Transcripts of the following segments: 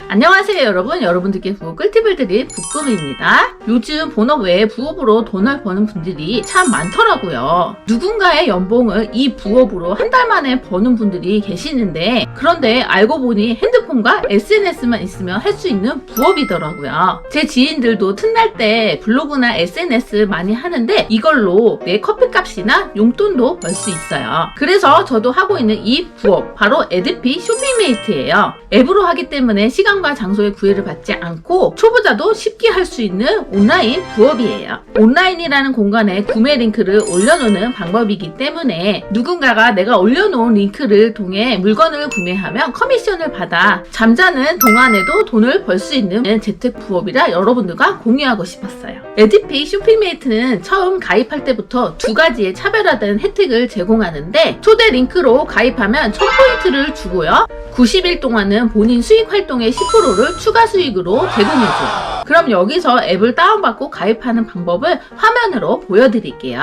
안녕하세요 여러분, 여러분들께 부업 꿀팁을 드릴 북금입니다. 요즘 본업 외에 부업으로 돈을 버는 분들이 참 많더라고요. 누군가의 연봉을 이 부업으로 한 달 만에 버는 분들이 계시는데, 그런데 알고 보니 핸드폰과 SNS만 있으면 할 수 있는 부업이더라고요. 제 지인들도 틈날 때 블로그나 SNS 많이 하는데 이걸로 내 커피값이나 용돈도 벌 수 있어요. 그래서 저도 하고 있는 이 부업, 바로 에드피 쇼핑메이트예요. 앱으로 하기 때문에 시간과 장소의 구애를 받지 않고 초보자도 쉽게 할 수 있는 온라인 부업이에요. 온라인이라는 공간에 구매 링크를 올려놓는 방법이기 때문에 누군가가 내가 올려놓은 링크를 통해 물건을 구매하면 커미션을 받아 잠자는 동안에도 돈을 벌 수 있는 재택 부업이라 여러분들과 공유하고 싶었어요. 에드피 쇼핑메이트는 처음 가입할 때부터 두 가지의 차별화된 혜택을 제공하는데, 초대 링크로 가입하면 1000포인트를 주고요. 90일 동안은 본인 수익 활동의 10%를 추가 수익으로 제공해줘요. 그럼 여기서 앱을 다운받고 가입하는 방법을 화면으로 보여드릴게요.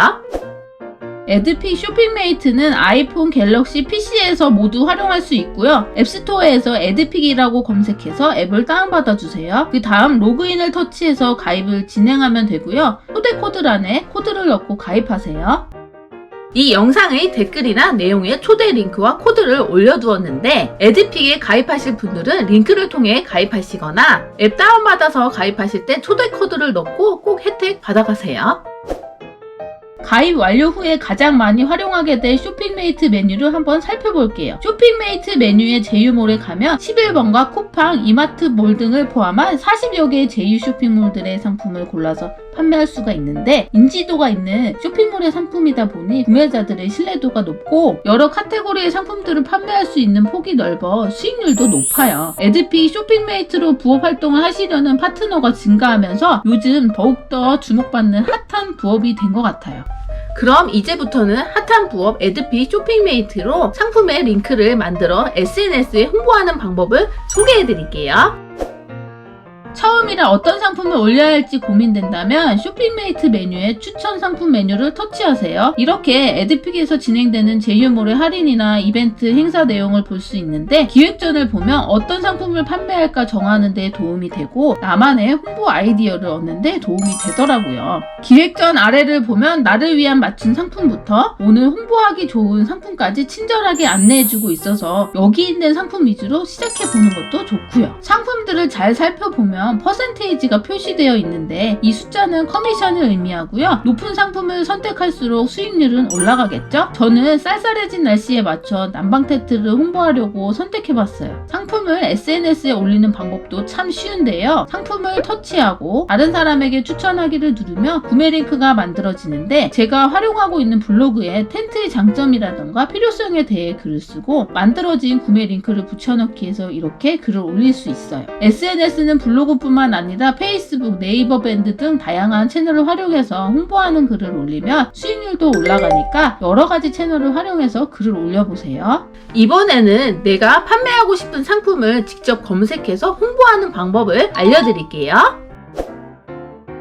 에드피 쇼핑메이트는 아이폰, 갤럭시, PC에서 모두 활용할 수 있고요. 앱스토어에서 에드픽이라고 검색해서 앱을 다운받아 주세요. 그 다음 로그인을 터치해서 가입을 진행하면 되고요. 초대 코드란에 코드를 넣고 가입하세요. 이 영상의 댓글이나 내용에 초대 링크와 코드를 올려두었는데, 에드픽에 가입하실 분들은 링크를 통해 가입하시거나 앱 다운받아서 가입하실 때 초대 코드를 넣고 꼭 혜택 받아가세요. 가입 완료 후에 가장 많이 활용하게 될 쇼핑메이트 메뉴를 한번 살펴볼게요. 쇼핑메이트 메뉴의 제휴몰에 가면 11번과 쿠팡, 이마트몰 등을 포함한 40여 개의 제휴 쇼핑몰들의 상품을 골라서 판매할 수가 있는데, 인지도가 있는 쇼핑몰의 상품이다 보니 구매자들의 신뢰도가 높고 여러 카테고리의 상품들을 판매할 수 있는 폭이 넓어 수익률도 높아요. 에드피 쇼핑메이트로 부업 활동을 하시려는 파트너가 증가하면서 요즘 더욱더 주목받는 핫한 부업이 된 것 같아요. 그럼 이제부터는 핫한 부업 에드피 쇼핑메이트로 상품의 링크를 만들어 SNS에 홍보하는 방법을 소개해드릴게요. 처음이라 어떤 상품을 올려야 할지 고민된다면 쇼핑메이트 메뉴에 추천 상품 메뉴를 터치하세요. 이렇게 에드픽에서 진행되는 제휴몰의 할인이나 이벤트 행사 내용을 볼 수 있는데, 기획전을 보면 어떤 상품을 판매할까 정하는 데 도움이 되고 나만의 홍보 아이디어를 얻는 데 도움이 되더라고요. 기획전 아래를 보면 나를 위한 맞춤 상품부터 오늘 홍보하기 좋은 상품까지 친절하게 안내해주고 있어서 여기 있는 상품 위주로 시작해보는 것도 좋고요. 상품들을 잘 살펴보면 퍼센테이지가 표시되어 있는데 이 숫자는 커미션을 의미하고요. 높은 상품을 선택할수록 수익률은 올라가겠죠? 저는 쌀쌀해진 날씨에 맞춰 난방 테트를 홍보하려고 선택해봤어요. 상품을 SNS에 올리는 방법도 참 쉬운데요. 상품을 터치하고 다른 사람에게 추천하기를 누르면 구매 링크가 만들어지는데, 제가 활용하고 있는 블로그에 텐트의 장점이라던가 필요성에 대해 글을 쓰고 만들어진 구매 링크를 붙여넣기 해서 이렇게 글을 올릴 수 있어요. SNS는 블로그 뿐만 아니라 페이스북, 네이버 밴드 등 다양한 채널을 활용해서 홍보하는 글을 올리면 수익률도 올라가니까 여러가지 채널을 활용해서 글을 올려보세요. 이번에는 내가 판매하고 싶은 상품을 직접 검색해서 홍보하는 방법을 알려드릴게요.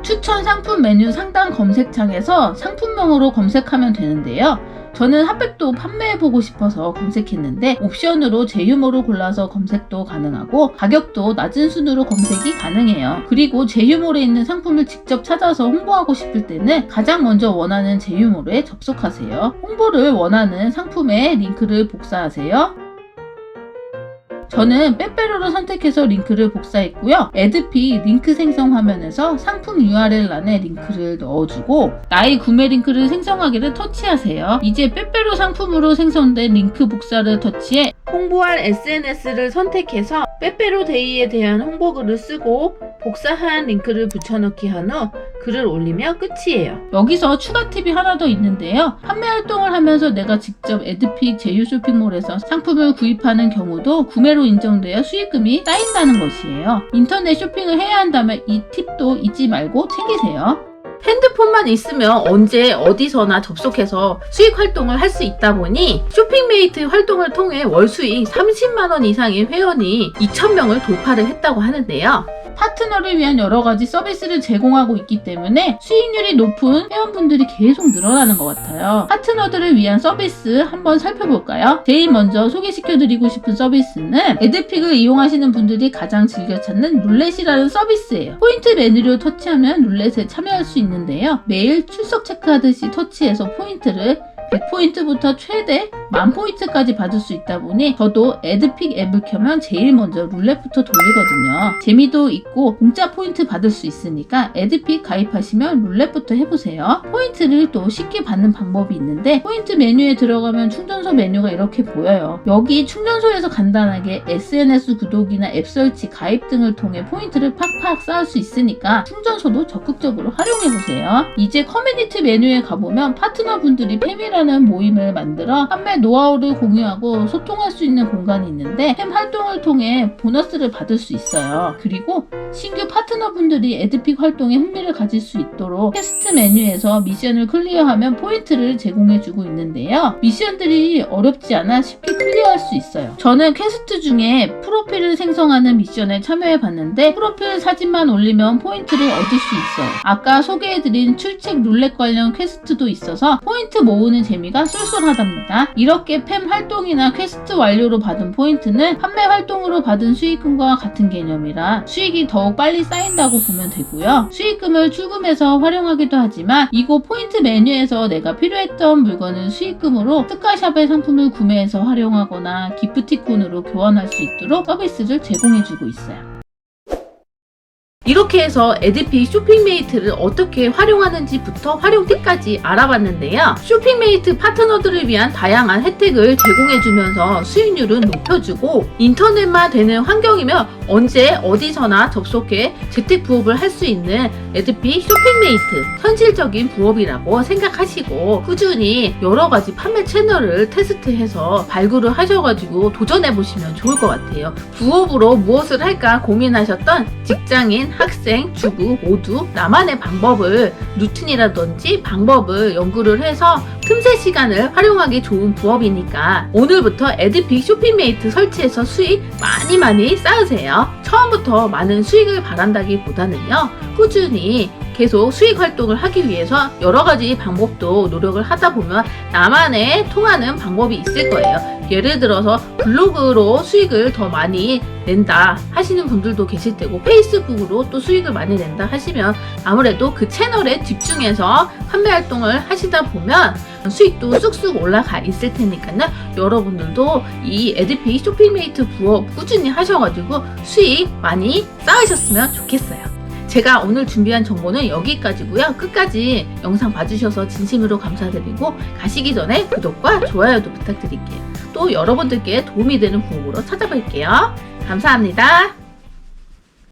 추천 상품 메뉴 상단 검색창에서 상품명으로 검색하면 되는데요. 저는 핫팩도 판매해보고 싶어서 검색했는데 옵션으로 제휴몰을 골라서 검색도 가능하고 가격도 낮은 순으로 검색이 가능해요. 그리고 제휴몰에 있는 상품을 직접 찾아서 홍보하고 싶을 때는 가장 먼저 원하는 제휴몰에 접속하세요. 홍보를 원하는 상품의 링크를 복사하세요. 저는 빼빼로를 선택해서 링크를 복사했고요. 에드피 링크 생성 화면에서 상품 URL란에 링크를 넣어주고 나의 구매 링크를 생성하기를 터치하세요. 이제 빼빼로 상품으로 생성된 링크 복사를 터치해 홍보할 SNS를 선택해서 빼빼로 데이에 대한 홍보글을 쓰고 복사한 링크를 붙여넣기 한 후 글을 올리면 끝이에요. 여기서 추가 팁이 하나 더 있는데요. 판매 활동을 하면서 내가 직접 에드픽 제휴 쇼핑몰에서 상품을 구입하는 경우도 구매로 인정되어 수익금이 쌓인다는 것이에요. 인터넷 쇼핑을 해야 한다면 이 팁도 잊지 말고 챙기세요. 핸드폰만 있으면 언제 어디서나 접속해서 수익 활동을 할 수 있다 보니 쇼핑메이트 활동을 통해 월 수익 30만원 이상의 회원이 2,000명을 돌파를 했다고 하는데요. 파트너를 위한 여러가지 서비스를 제공하고 있기 때문에 수익률이 높은 회원분들이 계속 늘어나는 것 같아요. 파트너들을 위한 서비스 한번 살펴볼까요? 제일 먼저 소개시켜드리고 싶은 서비스는 에드픽을 이용하시는 분들이 가장 즐겨 찾는 룰렛이라는 서비스예요. 포인트 메뉴를 터치하면 룰렛에 참여할 수 있는데요. 매일 출석 체크하듯이 터치해서 포인트를 100포인트부터 최대 10,000포인트까지 받을 수 있다 보니 저도 에드픽 앱을 켜면 제일 먼저 룰렛부터 돌리거든요. 재미도 있고 공짜 포인트 받을 수 있으니까 에드픽 가입하시면 룰렛부터 해보세요. 포인트를 또 쉽게 받는 방법이 있는데 포인트 메뉴에 들어가면 충전소 메뉴가 이렇게 보여요. 여기 충전소에서 간단하게 SNS 구독이나 앱 설치, 가입 등을 통해 포인트를 팍팍 쌓을 수 있으니까 충전소도 적극적으로 활용해보세요. 이제 커뮤니티 메뉴에 가보면 파트너분들이 팸이라는 모임을 만들어 판매 노하우를 공유하고 소통할 수 있는 공간이 있는데 팸 활동을 통해 보너스를 받을 수 있어요. 그리고 신규 파트너분들이 에드픽 활동에 흥미를 가질 수 있도록 퀘스트 메뉴에서 미션을 클리어하면 포인트를 제공해주고 있는데요. 미션들이 어렵지 않아 쉽게 클리어할 수 있어요. 저는 퀘스트 중에 프로필을 생성하는 미션에 참여해봤는데 프로필 사진만 올리면 포인트를 얻을 수 있어요. 아까 소개해드린 출첵 룰렛 관련 퀘스트도 있어서 포인트 모으는 재미가 쏠쏠하답니다. 이렇게 팸 활동이나 퀘스트 완료로 받은 포인트는 판매 활동으로 받은 수익금과 같은 개념이라 수익이 더욱 빨리 쌓인다고 보면 되고요. 수익금을 출금해서 활용하기도 하지만 이곳 포인트 메뉴에서 내가 필요했던 물건을 수익금으로 특가샵의 상품을 구매해서 활용하거나 기프티콘으로 교환할 수 있도록 서비스를 제공해주고 있어요. 이렇게 해서 에드픽 쇼핑메이트를 어떻게 활용하는지부터 활용 팁까지 알아봤는데요. 쇼핑메이트 파트너들을 위한 다양한 혜택을 제공해주면서 수익률은 높여주고 인터넷만 되는 환경이면 언제 어디서나 접속해 재택 부업을 할 수 있는 에드픽 쇼핑메이트 현실적인 부업이라고 생각하시고 꾸준히 여러가지 판매 채널을 테스트해서 발굴을 하셔가지고 도전해보시면 좋을 것 같아요. 부업으로 무엇을 할까 고민하셨던 직장인, 학생, 주부 모두 나만의 방법을 루틴이라든지 방법을 연구를 해서 틈새 시간을 활용하기 좋은 부업이니까 오늘부터 에드픽 쇼핑메이트 설치해서 수익 많이 쌓으세요. 처음부터 많은 수익을 바란다기보다는요, 꾸준히 계속 수익 활동을 하기 위해서 여러 가지 방법도 노력을 하다 보면 나만의 통하는 방법이 있을 거예요. 예를 들어서 블로그로 수익을 더 많이 낸다 하시는 분들도 계실 테고 페이스북으로 또 수익을 많이 낸다 하시면 아무래도 그 채널에 집중해서 판매 활동을 하시다 보면 수익도 쑥쑥 올라가 있을 테니까요. 여러분들도 이 에드픽 쇼핑메이트 부업 꾸준히 하셔가지고 수익 많이 쌓으셨으면 좋겠어요. 제가 오늘 준비한 정보는 여기까지고요. 끝까지 영상 봐주셔서 진심으로 감사드리고 가시기 전에 구독과 좋아요도 부탁드릴게요. 또 여러분들께 도움이 되는 부업으로 찾아뵐게요. 감사합니다.